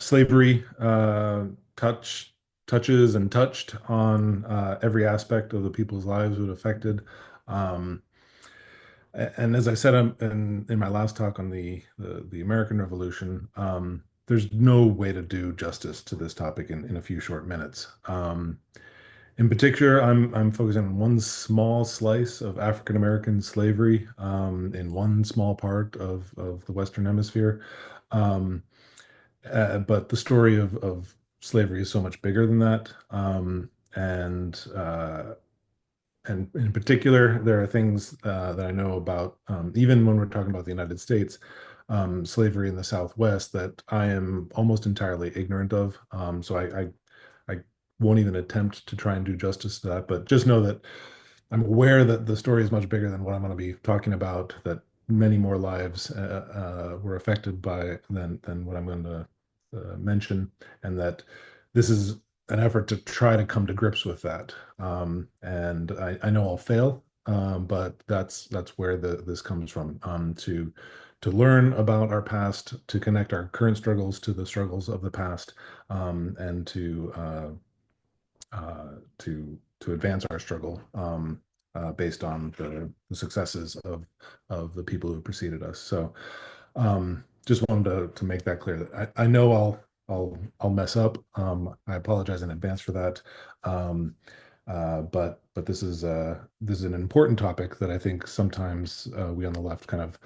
slavery touch touches and touched on every aspect of the people's lives it affected. Um, and as I said in my last talk on the American Revolution, there's no way to do justice to this topic in a few short minutes. In particular, I'm focusing on one small slice of African American slavery in one small part of the Western Hemisphere. Um, but the story of slavery is so much bigger than that. And in particular, there are things that I know about, even when we're talking about the United States, slavery in the Southwest that I am almost entirely ignorant of. So I won't even attempt to try and do justice to that, but just know that I'm aware that the story is much bigger than what I'm going to be talking about, that many more lives were affected by than what I'm going to mention, and that this is an effort to try to come to grips with that. And I know I'll fail, but that's where this comes from. To learn about our past, to connect our current struggles to the struggles of the past, and to advance our struggle based on the successes of the people who preceded us. So just wanted to make that clear that I know I'll mess up. I apologize in advance for that. But this is an important topic that I think sometimes we on the left kind of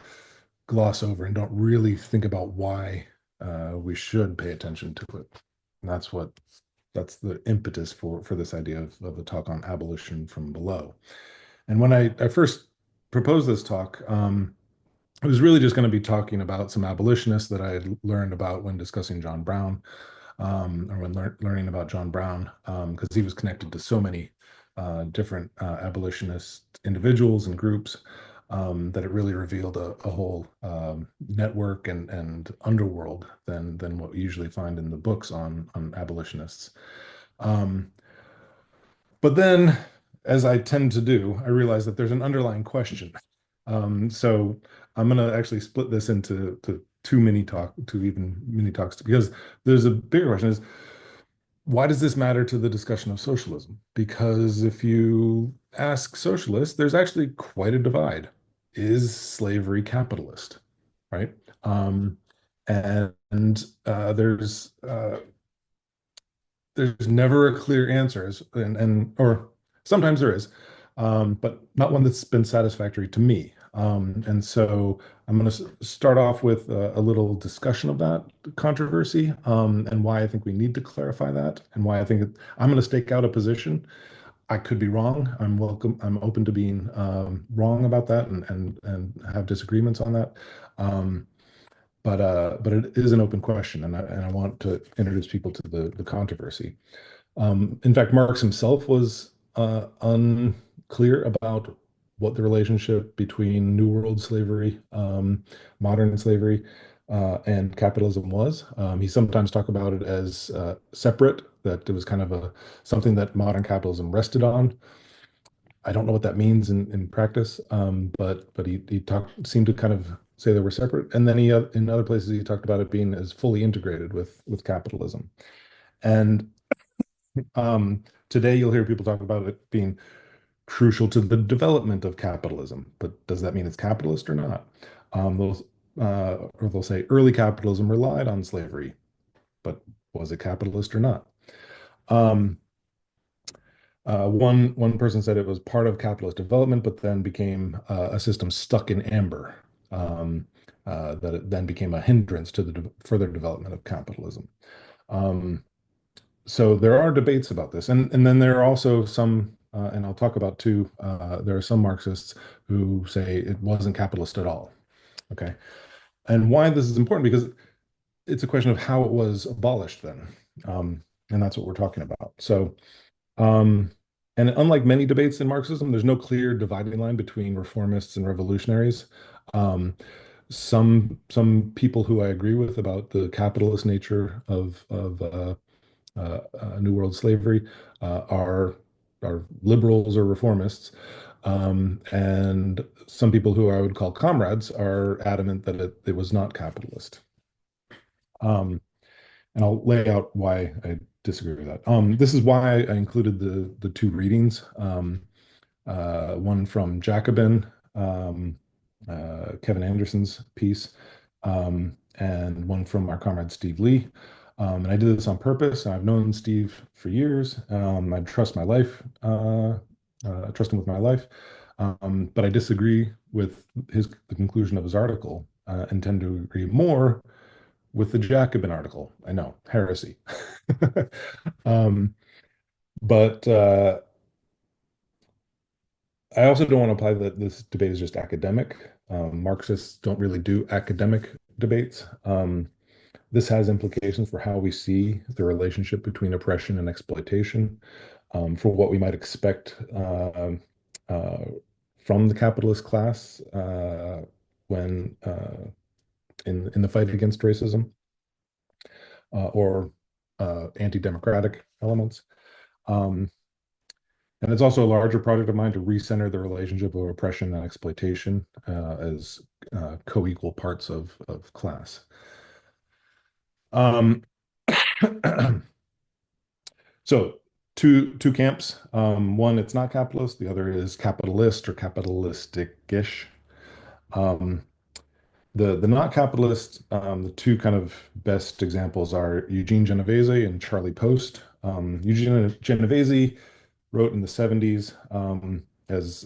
gloss over and don't really think about why we should pay attention to it. And that's the impetus for this idea of the talk on abolition from below. And when I first proposed this talk, I was really just going to be talking about some abolitionists that I had learned about when discussing John Brown, or when learning about John Brown, because he was connected to so many different abolitionist individuals and groups, that it really revealed a whole network and underworld than what we usually find in the books on abolitionists. Um, but then, as I tend to do, I realize that there's an underlying question. So I'm going to actually split this into two even mini talks, because there's a bigger question: is why does this matter to the discussion of socialism? Because if you ask socialists, there's actually quite a divide. Is slavery capitalist? Right? And there's never a clear answer, and or sometimes there is, but not one that's been satisfactory to me. And so I'm going to start off with a little discussion of that controversy, and why I think we need to clarify that, and why I think I'm going to stake out a position. I could be wrong. I'm welcome. I'm open to being wrong about that, and have disagreements on that. Um, but it is an open question, and I want to introduce people to the controversy. In fact, Marx himself was unclear about what the relationship between New World slavery, modern slavery, and capitalism was. He sometimes talked about it as separate, that it was kind of something that modern capitalism rested on. I don't know what that means in practice, but he seemed to kind of say they were separate, and then in other places he talked about it being as fully integrated with capitalism. And today you'll hear people talk about it being crucial to the development of capitalism, but does that mean it's capitalist or not? Or they'll say early capitalism relied on slavery, but was it capitalist or not? Um, one person said it was part of capitalist development, but then became a system stuck in amber. That it then became a hindrance to the further development of capitalism. Um, so there are debates about this, and then there are also some, and I'll talk about two. There are some Marxists who say it wasn't capitalist at all. Okay, and why this is important, because it's a question of how it was abolished then, and that's what we're talking about. So. Um, and unlike many debates in Marxism, there's no clear dividing line between reformists and revolutionaries. Um, some people who I agree with about the capitalist nature of New World slavery are liberals or reformists, and some people who I would call comrades are adamant that it was not capitalist. Um, And I'll lay out why I disagree with that. This is why I included the two readings. One from Jacobin, Kevin Anderson's piece, and one from our comrade Steve Leigh. And I did this on purpose. I've known Steve for years. I trust my life, I trust him with my life. But I disagree with the conclusion of his article, and tend to agree more with the Jacobin article. I know, heresy. um, but I also don't want to imply that this debate is just academic. Marxists don't really do academic debates. This has implications for how we see the relationship between oppression and exploitation, for what we might expect uh, from the capitalist class when in the fight against racism, or anti-democratic elements. Um, And it's also a larger project of mine to recenter the relationship of oppression and exploitation as co-equal parts of class. Um, so two camps. One, it's not capitalist. The other is capitalist or capitalistic-ish. Um, the not capitalist, the two kind of best examples are Eugene Genovese and Charlie Post. Eugene Genovese wrote in the 70s, as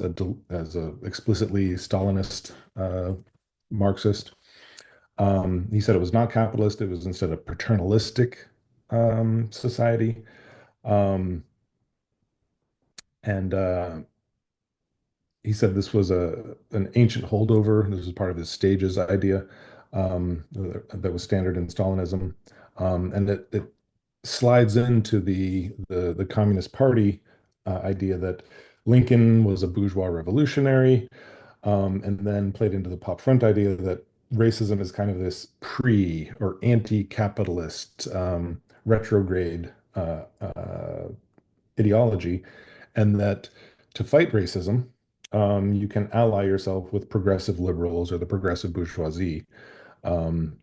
a explicitly Stalinist Marxist. He said it was not capitalist; it was instead a paternalistic society, um, and he said this was a an ancient holdover. This was part of his stages idea, that was standard in Stalinism, and it slides into the Communist Party idea that Lincoln was a bourgeois revolutionary, and then played into the pop front idea that racism is kind of this pre or anti-capitalist, retrograde ideology, and that to fight racism, you can ally yourself with progressive liberals or the progressive bourgeoisie um,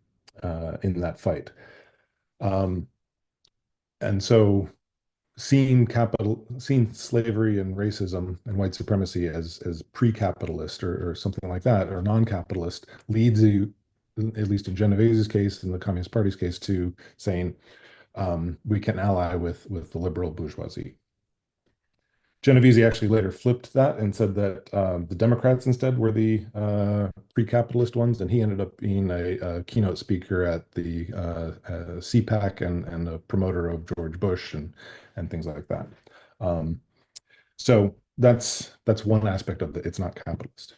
in that fight. Um, and so seeing slavery and racism and white supremacy as pre-capitalist or something like that, or non-capitalist, leads you, at least in Genovese's case and the Communist Party's case, to saying we can ally with the liberal bourgeoisie. Genovese actually later flipped that and said that the Democrats instead were the pre-capitalist ones, and he ended up being a keynote speaker at the CPAC and a promoter of George Bush and things like that. So that's one aspect of it. It's not capitalist.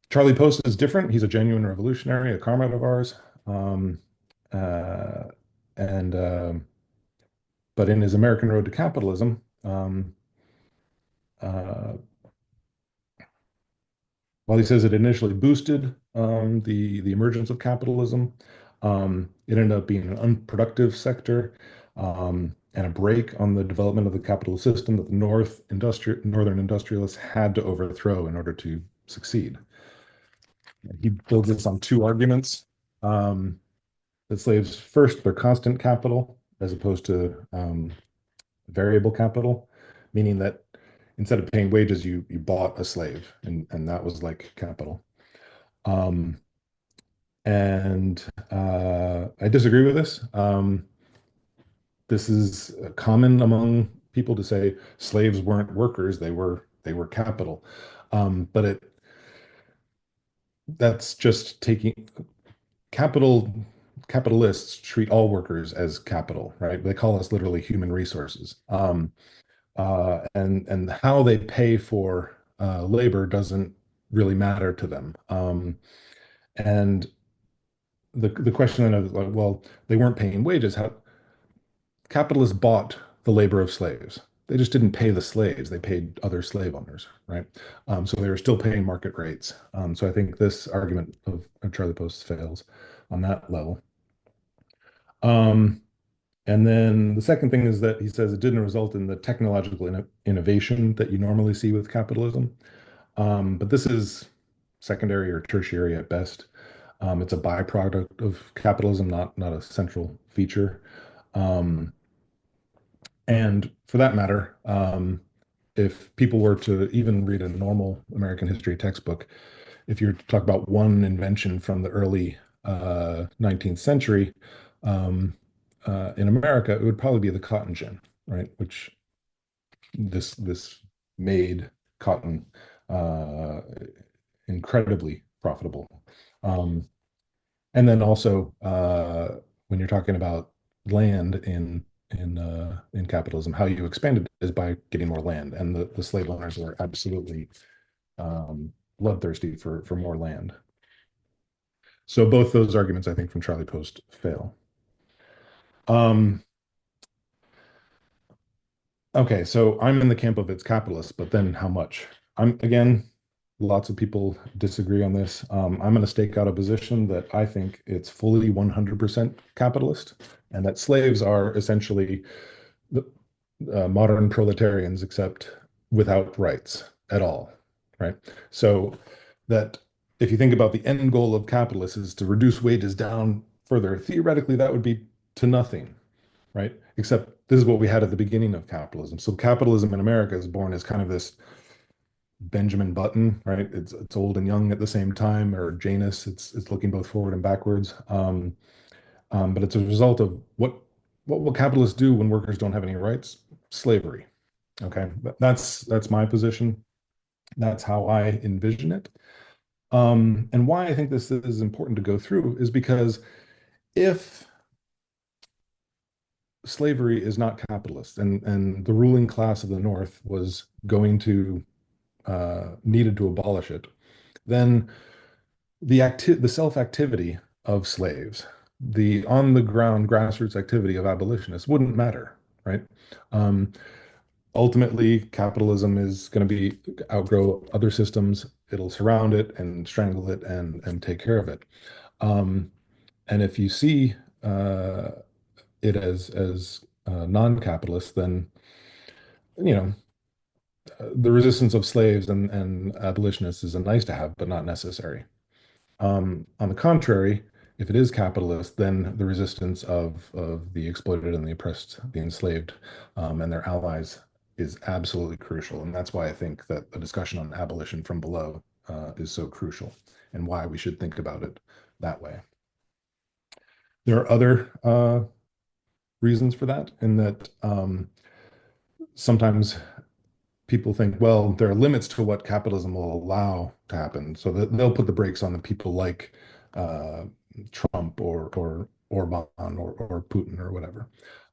Charlie Post is different. He's a genuine revolutionary, a comrade of ours, um, uh, and but in his American Road to Capitalism. Uh, While he says it initially boosted the emergence of capitalism, it ended up being an unproductive sector, and a brake on the development of the capitalist system that the Northern industrialists had to overthrow in order to succeed. He builds this on two arguments. That slaves, first, they're constant capital as opposed to variable capital, meaning that instead of paying wages, you bought a slave, and that was like capital. Um, and I disagree with this. This is common among people to say slaves weren't workers; they were capital. But that's just taking capital. Capitalists treat all workers as capital, right? They call us literally human resources. And how they pay for labor doesn't really matter to them. And the question then of like, well, they weren't paying wages. How capitalists bought the labor of slaves? They just didn't pay the slaves; they paid other slave owners, right? So they were still paying market rates. So I think this argument of Charlie Post fails on that level. Um, And then the second thing is that he says it didn't result in the technological innovation that you normally see with capitalism. But this is secondary or tertiary at best. It's a byproduct of capitalism, not a central feature. Um, and for that matter, if people were to even read a normal American history textbook, if you're to talk about one invention from the early 19th century in America, it would probably be the cotton gin, right? Which this made cotton uh, incredibly profitable. Um, and then also when you're talking about land in capitalism, how you expand it is by getting more land, and the slave owners were absolutely bloodthirsty for more land. So both those arguments, I think, from Charlie Post fail. Um, okay, so I'm in the camp of it's capitalist, but then how much? I'm again, lots of people disagree on this. I'm going to stake out a position that I think it's fully 100% capitalist, and that slaves are essentially the modern proletarians, except without rights at all, right? So that if you think about the end goal of capitalists is to reduce wages down further, theoretically that would be to nothing, right? Except this is what we had at the beginning of capitalism. So capitalism in America is born as kind of this Benjamin Button, right? It's old and young at the same time, or Janus. It's looking both forward and backwards. But it's a result of what will capitalists do when workers don't have any rights? Slavery. Okay, that's my position. That's how I envision it. And why I think this is important to go through is because if slavery is not capitalist and the ruling class of the North was going to needed to abolish it, then the self-activity of slaves, the on-the-ground grassroots activity of abolitionists wouldn't matter, right? Um, Ultimately, capitalism is going to be outgrow other systems. It'll surround it and strangle it and take care of it. Um, and if you see it as non-capitalist, then you know the resistance of slaves and abolitionists is a nice to have, but not necessary. On the contrary, if it is capitalist, then the resistance of the exploited and the oppressed, the enslaved, and their allies is absolutely crucial. And that's why I think that the discussion on abolition from below is so crucial and why we should think about it that way. There are other reasons for that, in that sometimes people think, well, there are limits to what capitalism will allow to happen. So that they'll put the brakes on the people like uh, Trump or Orban or Putin or whatever.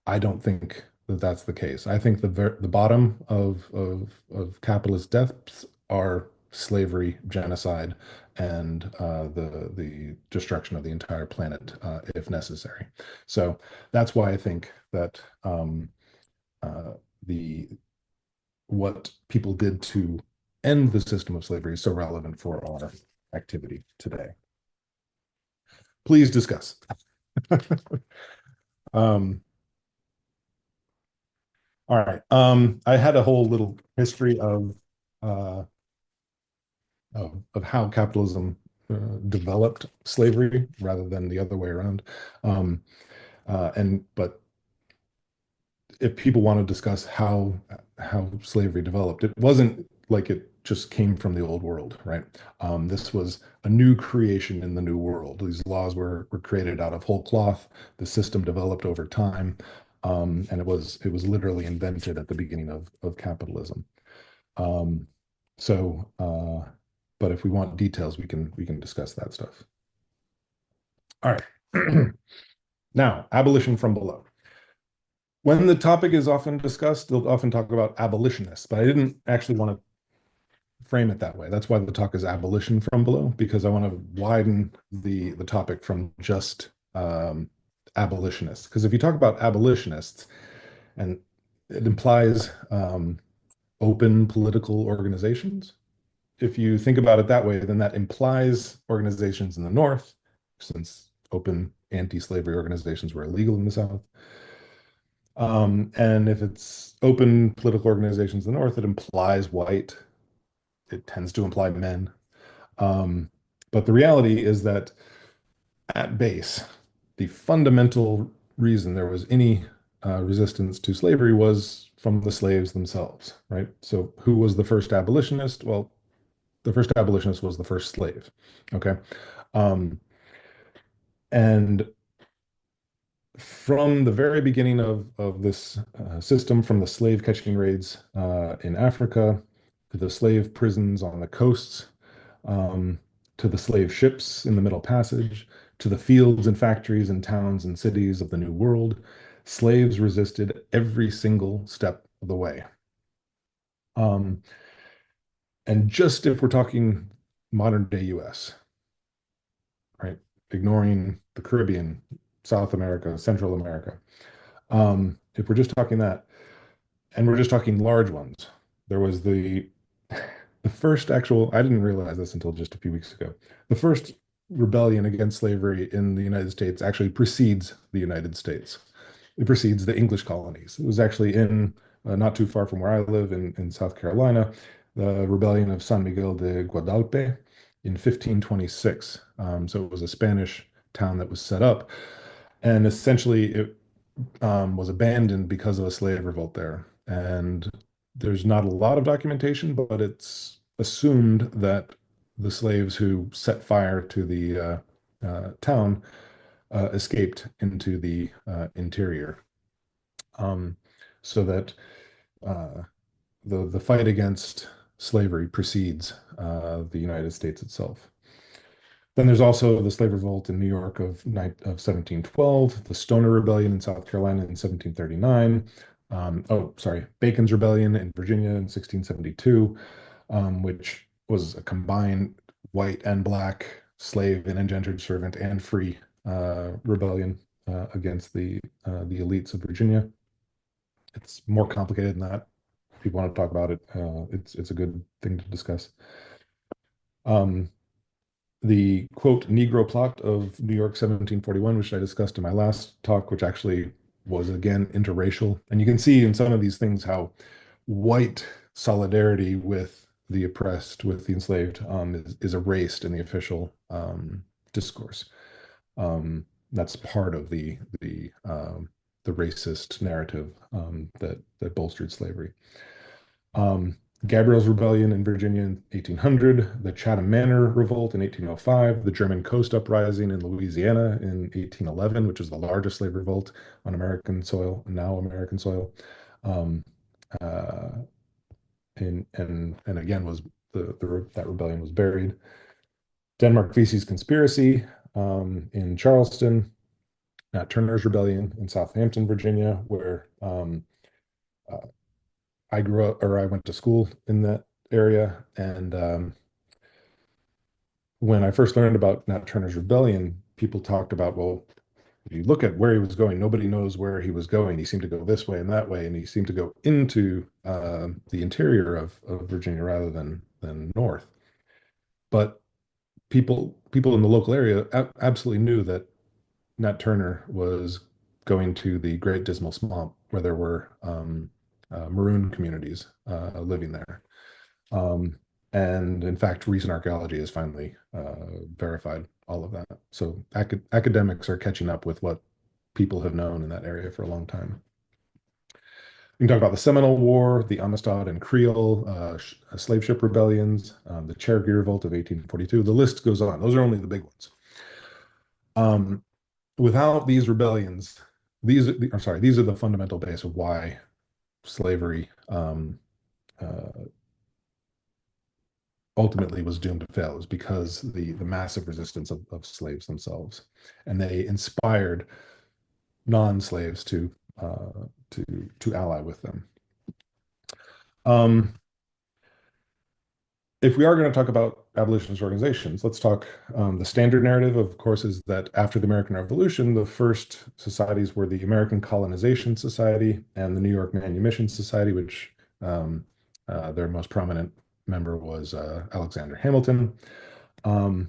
I don't think that that's the case. I think the bottom of capitalist depths are slavery, genocide, and the destruction of the entire planet if necessary. So that's why I think that uh, the what people did to end the system of slavery is so relevant for our activity today. Please discuss. um, all right. I had a whole little history uh, of how capitalism developed slavery rather than the other way around. Um, and but if people want to discuss how slavery developed, it wasn't like it just came from the old world, right? This was a new creation in the new world. These laws were created out of whole cloth. The system developed over time, and it was literally invented at the beginning of capitalism. Um, but if we want details, we can discuss that stuff. All right. Now, abolition from below. When the topic is often discussed, they'll often talk about abolitionists, but I didn't actually want to frame it that way. That's why the talk is abolition from below, because I want to widen the topic from just abolitionists. Because if you talk about abolitionists, and it implies open political organizations. If you think about it that way, then that implies organizations in the North, since open anti-slavery organizations were illegal in the South. And if it's open political organizations in the North, it implies white. It tends to imply men. Um, but the reality is that at base, the fundamental reason there was any resistance to slavery was from the slaves themselves, right? So, who was the first abolitionist? Well, the first abolitionist was the first slave. Okay. Um, and from the very beginning of this system, from the slave catching raids in Africa to the slave prisons on the coasts, um, to the slave ships in the Middle Passage, to the fields and factories and towns and cities of the New World, slaves resisted every single step of the way. Um, and just if we're talking modern day US, right, ignoring the Caribbean, South America, Central America, if we're just talking that, and we're just talking large ones. There was the first actual, I didn't realize this until just a few weeks ago. The first rebellion against slavery in the United States actually precedes the United States. It precedes the English colonies. It was actually in not too far from where I live in South Carolina, the rebellion of San Miguel de Guadalupe in 1526. So it was a Spanish town that was set up, and essentially it was abandoned because of a slave revolt there. And there's not a lot of documentation, but it's assumed that the slaves who set fire to the town escaped into the interior. Um, so that uh, the fight against slavery precedes the United States itself. Then there's also the slave revolt in New York of 1712, the Stoner Rebellion in South Carolina in 1739. Bacon's Rebellion in Virginia in 1672, which was a combined white and black slave and indentured servant and free rebellion against the elites of Virginia. It's more complicated than that. If you want to talk about it, it's a good thing to discuss. Um, the quote Negro plot of New York 1741, which I discussed in my last talk, which actually was again interracial. And you can see in some of these things how white solidarity with the oppressed, with the enslaved, is erased in the official discourse. That's part of the racist narrative that bolstered slavery. Um, Gabriel's Rebellion in Virginia in 1800, the Chatham Manor Revolt in 1805, the German Coast Uprising in Louisiana in 1811, which is the largest slave revolt on American soil, now American soil. Um, uh, and again was that rebellion was buried. Denmark Vesey's Conspiracy in Charleston, Nat Turner's Rebellion in Southampton, Virginia, where uh, I grew up or I went to school in that area. And when I first learned about Nat Turner's Rebellion, people talked about, well, if you look at where he was going, nobody knows where he was going. He seemed to go this way and that way, and he seemed to go into the interior of Virginia rather than north. But people in the local area absolutely knew that Nat Turner was going to the Great Dismal Swamp, where there were maroon communities living there. Um, and in fact, recent archaeology has finally verified all of that. So academics are catching up with what people have known in that area for a long time. We can talk about the Seminole War, the Amistad and Creole slave ship rebellions, the Cherokee Revolt of 1842. The list goes on. Those are only the big ones. Without these rebellions, these are the fundamental base of why slavery uh, ultimately was doomed to fail, is because the massive resistance of slaves themselves, and they inspired non-slaves to ally with them. Um, if we are going to talk about abolitionist organizations, let's talk the standard narrative, of course, is that after the American Revolution, the first societies were the American Colonization Society and the New York Manumission Society, which their most prominent member was Alexander Hamilton. Um,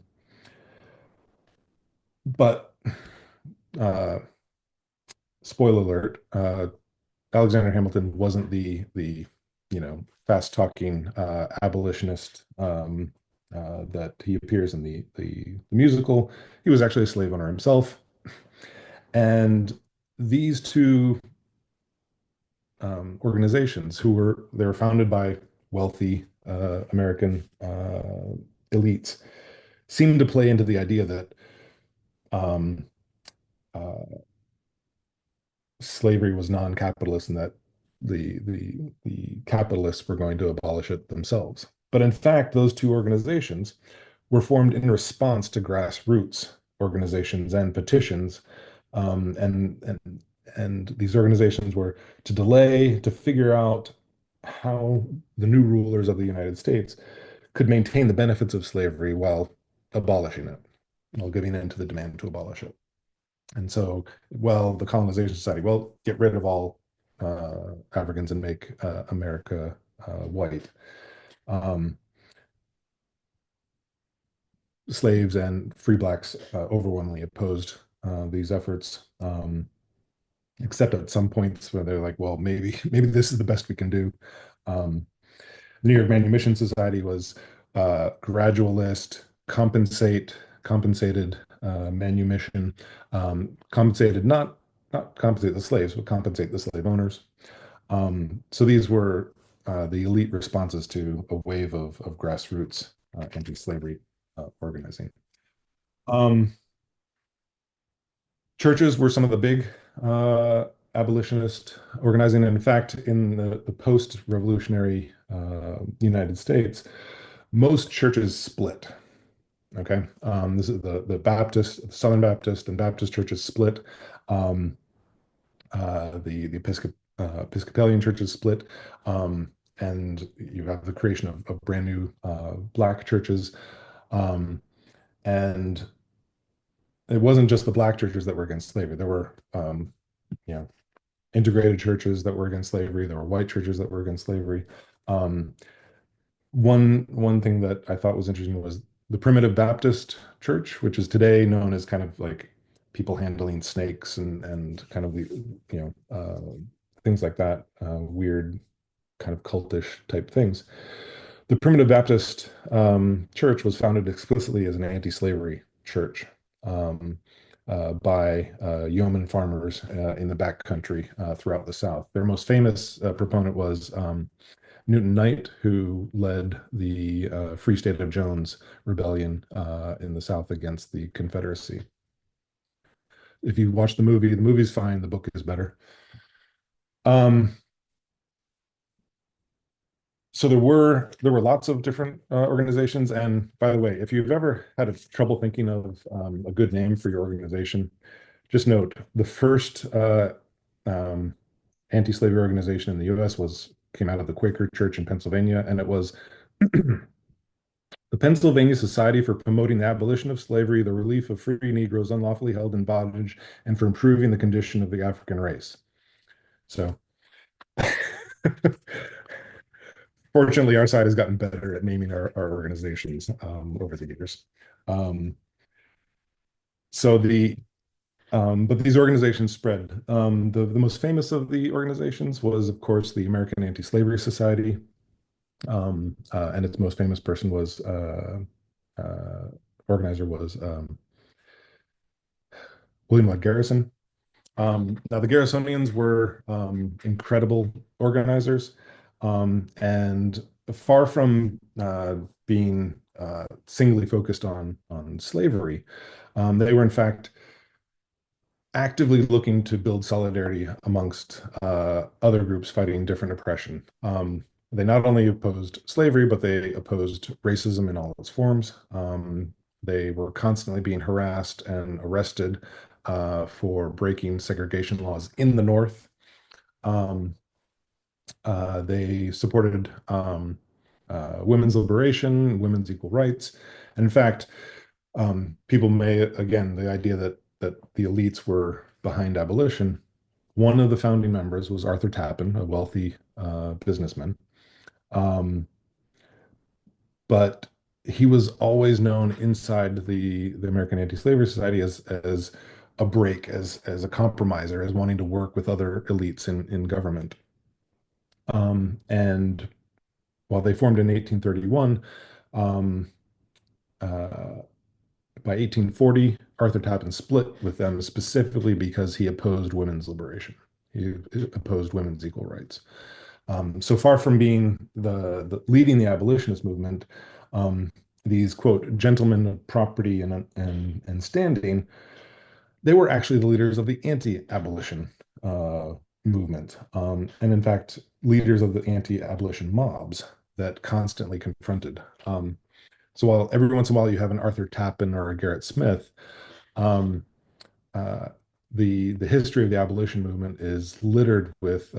but uh, spoiler alert, Alexander Hamilton wasn't the fast talking abolitionist that he appears in the musical. He was actually a slave owner himself. And these two organizations, they were founded by wealthy American elites, seem to play into the idea that um, uh, slavery was non-capitalist and that the capitalists were going to abolish it themselves. But in fact, those two organizations were formed in response to grassroots organizations and petitions, um, and and and these organizations were to delay, to figure out how the new rulers of the United States could maintain the benefits of slavery while abolishing it, while giving in to the demand to abolish it. And so, well, the colonization society, well, get rid of all Africans and make America white. Um, Slaves and free blacks overwhelmingly opposed these efforts, except at some points where they're like, well, maybe this is the best we can do. Um, the New York Manumission Society was gradualist, compensated manumission, compensated not compensate the slaves, but compensate the slave owners. So these were the elite responses to a wave of grassroots anti-slavery organizing. Um, Churches were some of the big abolitionist organizing. And in fact, in the post-revolutionary United States, most churches split. Okay, this is the Baptist, Southern Baptist, and Baptist churches split. Um, the Episcopalian churches split, and you have the creation of brand new black churches. Um, and it wasn't just the black churches that were against slavery. There were, you know, integrated churches that were against slavery. There were white churches that were against slavery. Um, one thing that I thought was interesting was the Primitive Baptist Church, which is today known as kind of like people handling snakes and kind of the things like that, weird kind of cultish type things. The Primitive Baptist Church was founded explicitly as an anti-slavery church by yeoman farmers in the backcountry throughout the South. Their most famous proponent was Newton Knight, who led the Free State of Jones rebellion in the South against the Confederacy. If you watch the movie's fine, the book is better. Um, so there were lots of different organizations. And by the way, if you've ever had trouble thinking of a good name for your organization, just note the first um, anti-slavery organization in the U.S. came out of the Quaker Church in Pennsylvania, and it was the Pennsylvania Society for Promoting the Abolition of Slavery, the Relief of Free Negroes Unlawfully Held in Bondage, and for Improving the Condition of the African Race. So fortunately, our side has gotten better at naming our organizations over the years. Um, so but these organizations spread. The most famous of the organizations was, of course, the American Anti-Slavery Society. And its most famous person was organizer was William Lloyd Garrison. Now the Garrisonians were incredible organizers, and far from being singly focused on slavery, they were in fact actively looking to build solidarity amongst other groups fighting different oppression. They not only opposed slavery, but they opposed racism in all its forms. They were constantly being harassed and arrested for breaking segregation laws in the North. Um, they supported women's liberation, women's equal rights. And in fact, people may, again, the idea that the elites were behind abolition. One of the founding members was Arthur Tappan, a wealthy businessman. Um, but he was always known inside the American Anti-Slavery Society as a break, as a compromiser, as wanting to work with other elites in government. And while they formed in 1831, um, uh, by 1840, Arthur Tappan split with them specifically because he opposed women's liberation. He opposed women's equal rights. So far from being the leading the abolitionist movement, um, these quote gentlemen of property and standing, they were actually the leaders of the anti-abolition uh, movement, and in fact, leaders of the anti-abolition mobs that constantly confronted. So while every once in a while you have an Arthur Tappan or a Garrett Smith, um, uh, the history of the abolition movement is littered with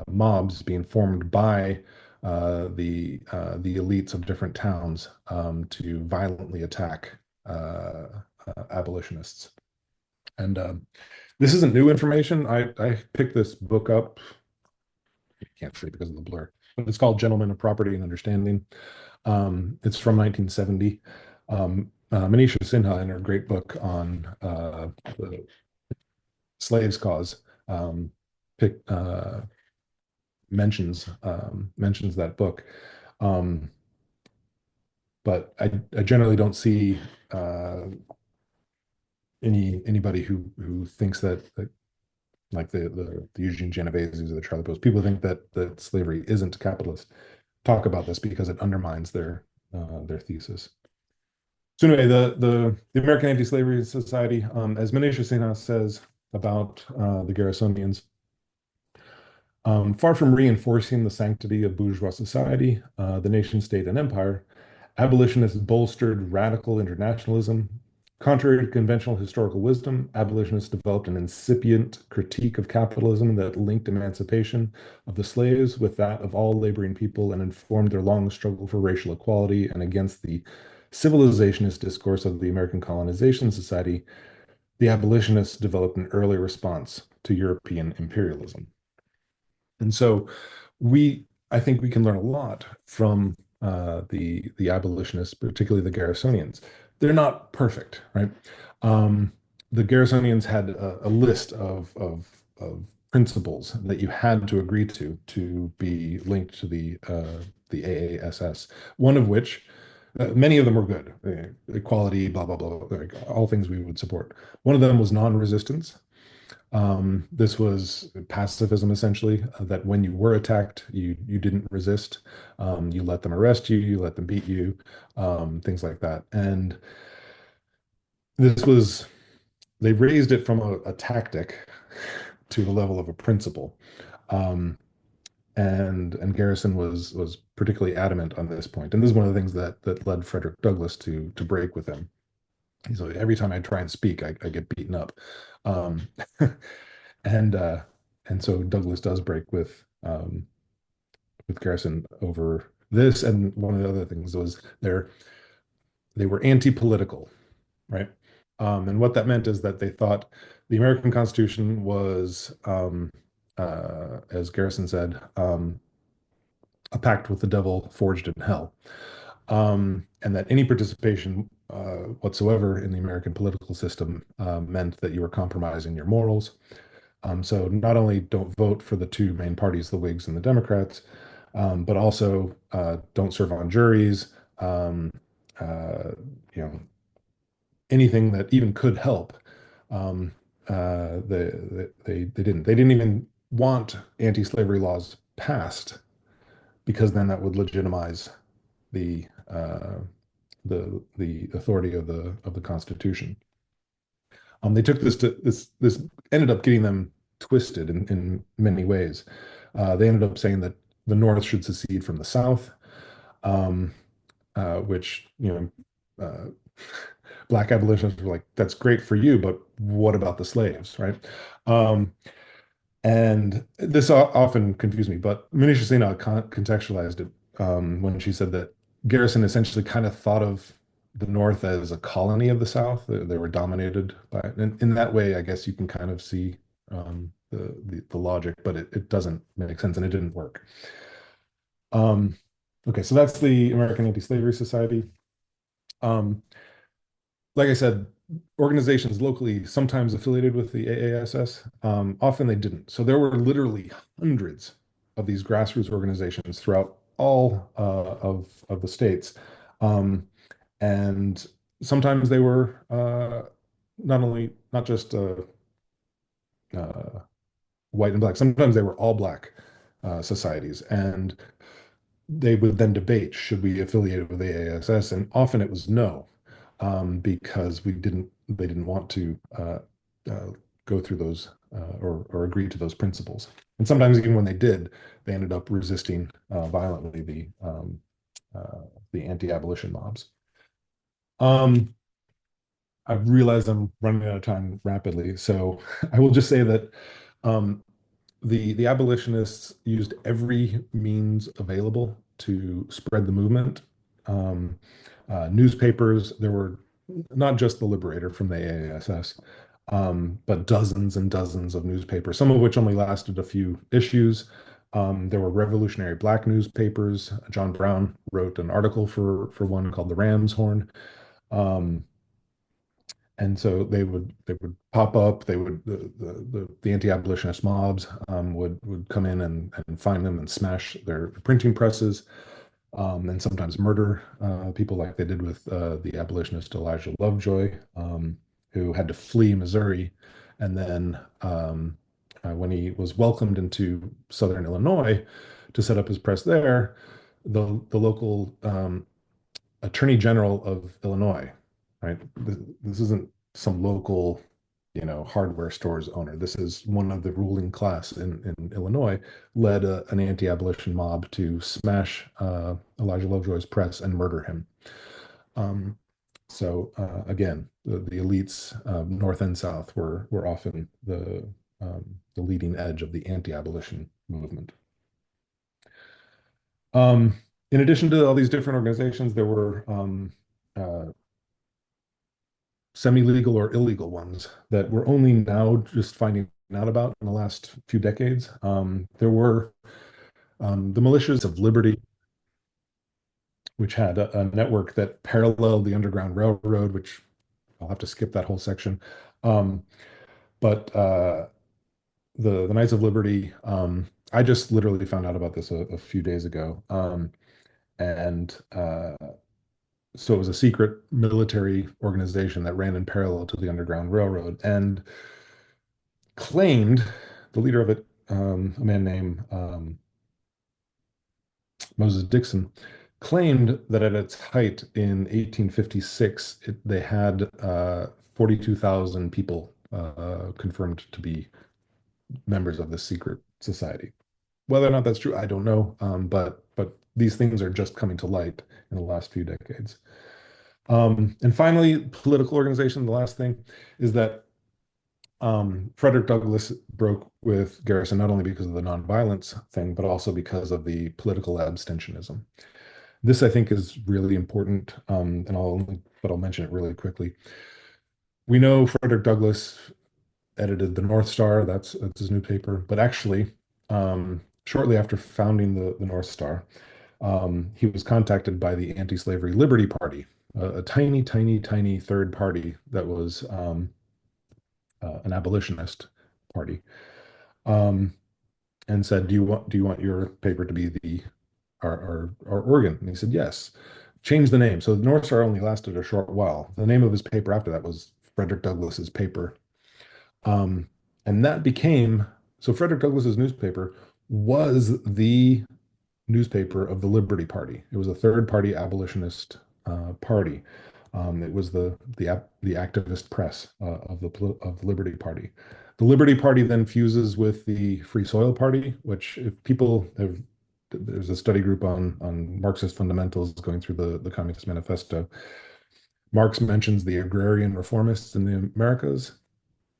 mobs being formed by the elites of different towns to violently attack abolitionists. And this isn't new information. I picked this book up. I can't say because of the blur, but it's called Gentlemen of Property and Understanding. It's from 1970. Manisha Sinha, in her great book on the slaves cause, pick, mentions that book. Um, but I generally don't see anybody who thinks that like the Eugene Genoveses or the Charlie Post, people think that slavery isn't capitalist. Talk about this because it undermines their thesis. So anyway, the American Anti-Slavery Society, as Manisha Sinha says about the Garrisonians, far from reinforcing the sanctity of bourgeois society, the nation state and empire, abolitionists bolstered radical internationalism. Contrary to conventional historical wisdom, abolitionists developed an incipient critique of capitalism that linked emancipation of the slaves with that of all laboring people and informed their long struggle for racial equality and against the civilizationist discourse of the American Colonization Society. The abolitionists developed an early response to European imperialism. And so I think we can learn a lot from the abolitionists, particularly the Garrisonians. They're not perfect, right? Um, the Garrisonians had a list of principles that you had to agree to be linked to the AASS. One of which, many of them were good, equality, blah blah blah, like all things we would support. One of them was non-resistance. This was pacifism essentially, that when you were attacked, you didn't resist. You let them arrest you, you let them beat you, things like that. And this was, they raised it from a tactic to the level of a principle. Um, and Garrison was particularly adamant on this point. And this is one of the things that led Frederick Douglass to break with him. So every time I try and speak, I get beaten up. Um, and uh, and so Douglas does break with Garrison over this. And one of the other things was they were anti-political, right? And what that meant is that they thought the American Constitution was, as Garrison said, a pact with the devil forged in hell, and that any participation whatsoever in the American political system meant that you were compromising your morals. So not only don't vote for the two main parties, the Whigs and the Democrats, but also don't serve on juries. Um, uh, you know, anything that even could help. Um, they didn't. They didn't even want anti-slavery laws passed because then that would legitimize the the authority of the Constitution. They took this ended up getting them twisted in many ways. They ended up saying that the North should secede from the South, um, which uh, black abolitionists were like, "That's great for you, but what about the slaves?" Right? Um, and this often confused me, but Manisha Sena contextualized it when she said that Garrison essentially kind of thought of the North as a colony of the South. They were dominated by it. And in that way, I guess you can kind of see the logic, but it doesn't make sense and it didn't work. Um, okay, so that's the American Anti-Slavery Society. Um, like I said, organizations locally sometimes affiliated with the AASS, often they didn't. So there were literally hundreds of these grassroots organizations throughout all of the states. Um, And sometimes they were not just uh, white and black, sometimes they were all black societies. And they would then debate, should we affiliate it with AASS? And often it was no, because they didn't want to uh, go through those or agree to those principles. And sometimes even when they did, they ended up resisting violently uh, the anti-abolition mobs. Um, I've realized I'm running out of time rapidly, so I will just say that um, the abolitionists used every means available to spread the movement. Um, Newspapers, there were not just the Liberator from the AASS, but dozens and dozens of newspapers, some of which only lasted a few issues. There were revolutionary black newspapers. John Brown wrote an article for one called The Ram's Horn. Um, and so they would pop up. They would the anti-abolitionist mobs would come in and find them and smash their printing presses, and sometimes murder people like they did with the abolitionist Elijah Lovejoy, who had to flee Missouri, and then when he was welcomed into Southern Illinois to set up his press there, the local Attorney General of Illinois, right? This isn't some local, hardware stores owner. This is one of the ruling class in Illinois, led an anti-abolition mob to smash Elijah Lovejoy's press and murder him. Um, again, the elites, North and South, were often the leading edge of the anti-abolition movement. In addition to all these different organizations, there were uh, semi-legal or illegal ones that we're only now just finding out about in the last few decades. There were the militias of Liberty, which had a network that paralleled the Underground Railroad, which I'll have to skip that whole section. Um, but the Knights of Liberty, I just literally found out about this a few days ago. And So it was a secret military organization that ran in parallel to the Underground Railroad and claimed the leader of it, a man named Moses Dixon, claimed that at its height in 1856, they had 42,000 people confirmed to be members of this secret society. Whether or not that's true, I don't know. But these things are just coming to light in the last few decades. And finally, political organization. The last thing is that Frederick Douglass broke with Garrison not only because of the nonviolence thing, but also because of the political abstentionism. This, I think, is really important, but I'll mention it really quickly. We know Frederick Douglass edited the North Star. That's his newspaper. But actually, shortly after founding the North Star, he was contacted by the Anti-Slavery Liberty Party, a tiny, tiny, tiny third party that was an abolitionist party, um, and said, do you want your paper to be our organ?" And he said, "Yes." Change the name. So the North Star only lasted a short while. The name of his paper after that was Frederick Douglass's paper. Um, and that became, so Frederick Douglass's newspaper was the newspaper of the Liberty Party. It was a third party abolitionist party. It was the activist press of the Liberty Party. The Liberty Party then fuses with the Free Soil Party, which if people have, there's a study group on Marxist fundamentals going through the Communist Manifesto. Marx mentions the agrarian reformists in the Americas.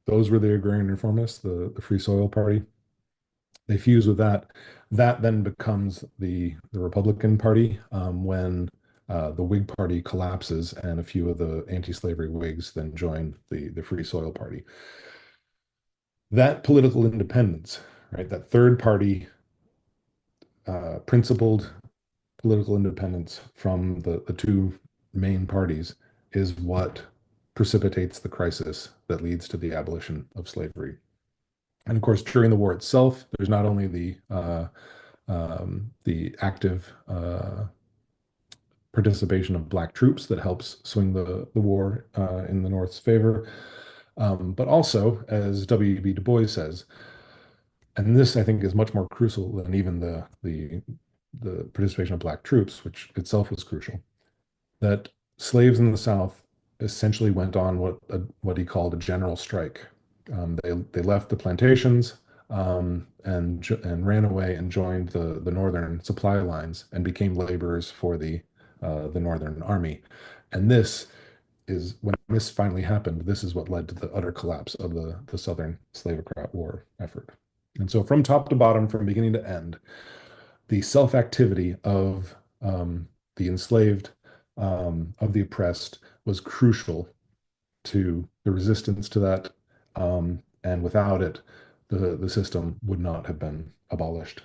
Those were the agrarian reformists, the Free Soil Party. They fuse with that. That then becomes the Republican Party when the Whig Party collapses and a few of the anti-slavery Whigs then join the Free Soil Party. That political independence, right? That third party principled political independence from the two main parties is what precipitates the crisis that leads to the abolition of slavery. And of course, during the war itself, there's not only the active participation of Black troops that helps swing the war in the North's favor. But also, as W.E.B. Du Bois says, and this I think is much more crucial than even the participation of Black troops, which itself was crucial, that slaves in the South essentially went on what he called a general strike. They left the plantations and ran away and joined the northern supply lines and became laborers for the Northern Army. And this is when this finally happened. This is what led to the utter collapse of the Southern slave war effort. And so, from top to bottom, from beginning to end, the self-activity of the enslaved, of the oppressed, was crucial to the resistance to that. And without it, the system would not have been abolished.